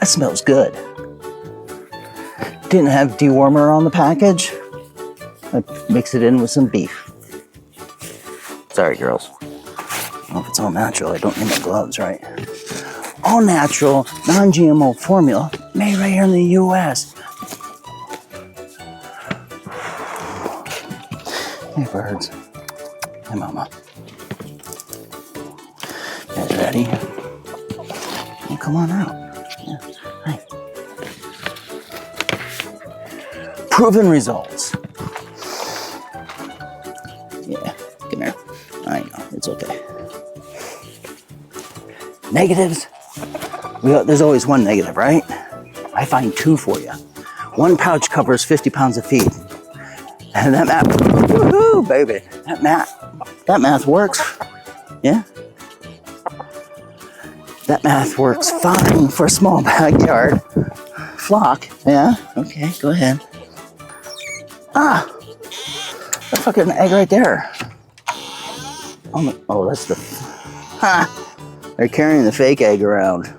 That smells good. Didn't have dewormer on the package. I mix it in with some beef. Sorry, girls. I don't know if it's all natural. I don't need my gloves, right? All natural, non-GMO formula made right here in the U.S. Hey, birds. Hey, mama. You guys ready? Well, come on out. Yeah. Hi. Proven results. Yeah, come here. I know, it's okay. Negatives? There's always one negative, right? I find two for you. One pouch covers 50 pounds of feed. And that math, woohoo, baby. That math works. Yeah? That math works fine for a small backyard flock. Yeah? Okay, go ahead. Ah! That fucking egg right there. Oh, that's the... Ha! They're carrying the fake egg around.